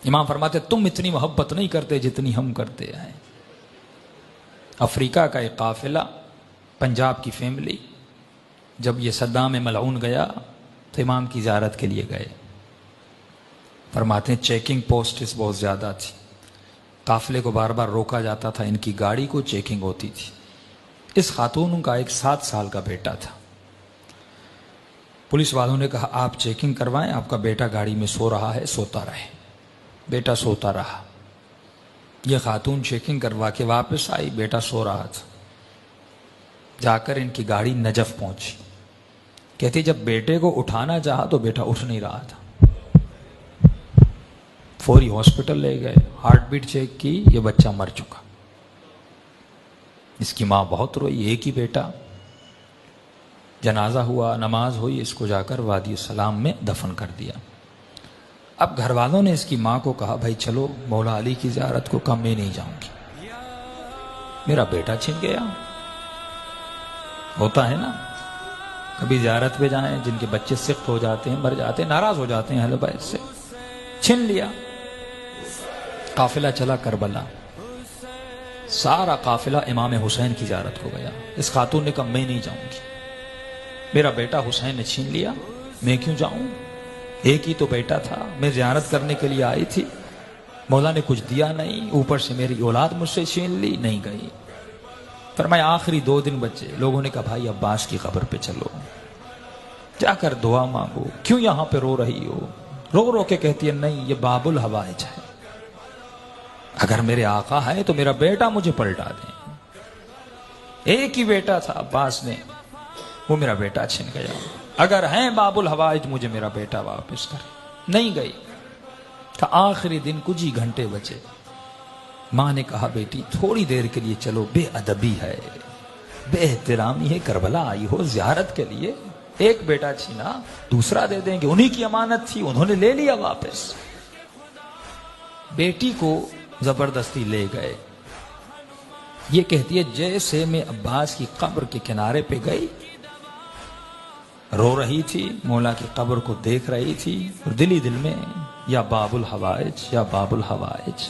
امام فرماتے تم اتنی محبت نہیں کرتے جتنی ہم کرتے ہیں۔ افریقہ کا ایک قافلہ، پنجاب کی فیملی، جب یہ صدام ملعون گیا تو امام کی زیارت کے لیے گئے۔ فرماتے ہیں چیکنگ پوسٹس بہت زیادہ تھی، قافلے کو بار بار روکا جاتا تھا، ان کی گاڑی کو چیکنگ ہوتی تھی۔ اس خاتون کا ایک 7 سال کا بیٹا تھا۔ پولیس والوں نے کہا آپ چیکنگ کروائیں، آپ کا بیٹا گاڑی میں سو رہا ہے، سوتا رہے۔ بیٹا سوتا رہا۔ یہ خاتون چیکنگ کروا کے واپس آئی، بیٹا سو رہا تھا۔ جا کر ان کی گاڑی نجف پہنچی۔ کہتی جب بیٹے کو اٹھانا چاہا تو بیٹا اٹھ نہیں رہا تھا۔ فوری ہاسپٹل لے گئے، ہارٹ بیٹ چیک کی، یہ بچہ مر چکا۔ اس کی ماں بہت روئی، ایک ہی بیٹا۔ جنازہ ہوا، نماز ہوئی، اس کو جا کر وادی السلام میں دفن کر دیا۔ اب گھر والوں نے اس کی ماں کو کہا بھائی چلو مولا علی کی زیارت کو، کم میں نہیں جاؤں گی، میرا بیٹا چھن گیا۔ ہوتا ہے نا، کبھی زیارت پہ جائیں، جن کے بچے سخت ہو جاتے ہیں، مر جاتے ہیں، ناراض ہو جاتے ہیں اہل بیت سے، چھن لیا۔ قافلہ چلا کربلا، سارا قافلہ امام حسین کی زیارت کو گیا۔ اس خاتون نے کہا میں نہیں جاؤں گی، میرا بیٹا حسین نے چھین لیا، میں کیوں جاؤں؟ ایک ہی تو بیٹا تھا، میں زیارت کرنے کے لیے آئی تھی، مولا نے کچھ دیا نہیں، اوپر سے میری اولاد مجھ سے چھین لی، نہیں گئی۔ فرمایا آخری 2 دن بچے، لوگوں نے کہا بھائی عباس کی قبر پہ چلو، جا کر دعا مانگو، کیوں یہاں پہ رو رہی ہو؟ رو رو کے کہتی ہے نہیں یہ باب الحوائج ہے، اگر میرے آقا ہے تو میرا بیٹا مجھے پلٹا دیں۔ ایک ہی بیٹا تھا عباس نے، وہ میرا بیٹا چھن گیا، اگر ہیں باب الحوائج مجھے میرا بیٹا واپس کر۔ نہیں گئی۔ تھا آخری دن، کچھ ہی گھنٹے بچے۔ ماں نے کہا بیٹی تھوڑی دیر کے لیے چلو، بے ادبی ہے، بے احترامی ہے، کربلا آئی ہو زیارت کے لیے، ایک بیٹا چھینا دوسرا دے دیں گے، انہی کی امانت تھی، انہوں نے لے لیا واپس۔ بیٹی کو زبردستی لے گئے۔ یہ کہتی ہے جیسے میں عباس کی قبر کے کنارے پہ گئی، رو رہی تھی، مولا کی قبر کو دیکھ رہی تھی، اور دلی دل میں یا باب الحوائج یا باب الحوائج۔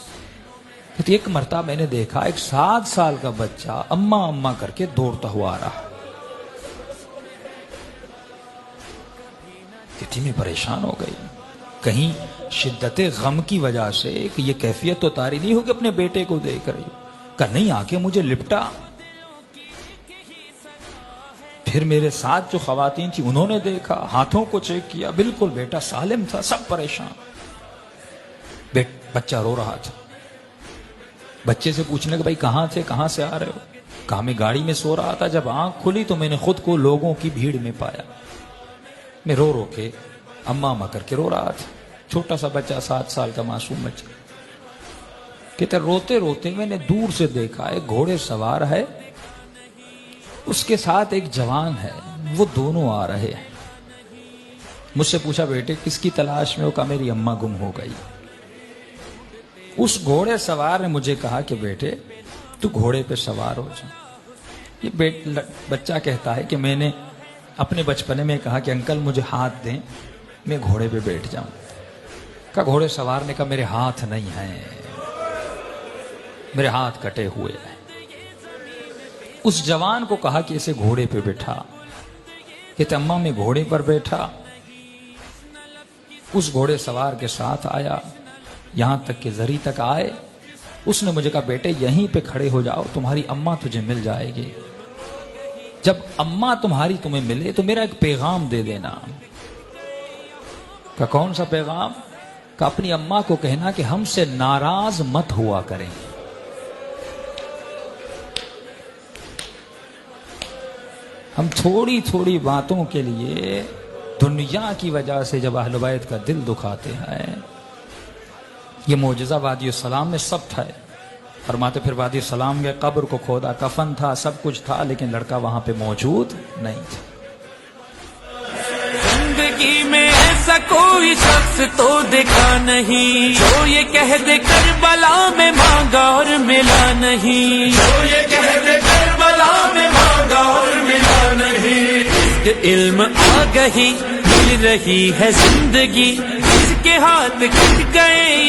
کہتی ایک مرتبہ میں نے دیکھا ایک 7 سال کا بچہ اماں اماں کر کے دوڑتا ہوا آ رہا۔ کہتی میں پریشان ہو گئی، کہیں شدت غم کی وجہ سے کہ یہ کیفیت تو طاری نہیں ہو کہ اپنے بیٹے کو دیکھ رہی ہو۔ کہ نہیں، آ کے مجھے لپٹا، پھر میرے ساتھ جو خواتین تھی انہوں نے دیکھا، ہاتھوں کو چیک کیا، بالکل بیٹا سالم تھا، سب پریشان۔ بچہ رو رہا تھا۔ بچے سے پوچھنے کہ بھائی کہاں تھے، کہاں سے آ رہے ہو؟ کہا میں گاڑی میں سو رہا تھا، جب آنکھ کھلی تو میں نے خود کو لوگوں کی بھیڑ میں پایا، میں رو رو کے اماں اماں کر کے رو رہا تھا۔ چھوٹا سا بچہ، 7 سال کا معصوم بچہ۔ کہتے روتے روتے میں نے دور سے دیکھا ایک گھوڑے سوار ہے، اس کے ساتھ ایک جوان ہے، وہ دونوں آ رہے ہیں۔ مجھ سے پوچھا بیٹے کس کی تلاش میں ہو؟ کہا میری اماں گم ہو گئی۔ اس گھوڑے سوار نے مجھے کہا کہ بیٹے تو گھوڑے پہ سوار ہو جا۔ یہ بچہ کہتا ہے کہ میں نے اپنے بچپنے میں کہا کہ انکل مجھے ہاتھ دیں، میں گھوڑے پہ بیٹھ جاؤں۔ کہا گھوڑے سوار نے کہا میرے ہاتھ نہیں ہیں، میرے ہاتھ کٹے ہوئے ہیں۔ اس جوان کو کہا کہ اسے گھوڑے پہ بیٹھا۔ کہتے اماں میں گھوڑے پر بیٹھا، اس گھوڑے سوار کے ساتھ آیا، یہاں تک کہ زری تک آئے۔ اس نے مجھے کہا بیٹے یہیں پہ کھڑے ہو جاؤ، تمہاری اماں تجھے مل جائے گی، جب اماں تمہاری تمہیں ملے تو میرا ایک پیغام دے دینا۔ کہ کون سا پیغام؟ کہ اپنی اماں کو کہنا کہ ہم سے ناراض مت ہوا کریں۔ ہم تھوڑی تھوڑی باتوں کے لیے دنیا کی وجہ سے جب اہل بیت کا دل دکھاتے ہیں۔ یہ معجزہ وادی السلام میں سب تھا۔ فرماتے پھر وادی السلام کے قبر کو کھودا، کفن تھا، سب کچھ تھا، لیکن لڑکا وہاں پہ موجود نہیں تھا۔ زندگی میں ایسا کوئی شخص تو دیکھا نہیں جو یہ کہہ دے کربلا میں مانگا اور ملا نہیں، جو یہ کہہ دے کربلا میں مانگا اور ملا نہیں۔ علم آگہی مل رہی ہے زندگی، اس کے ہاتھ کٹ گئے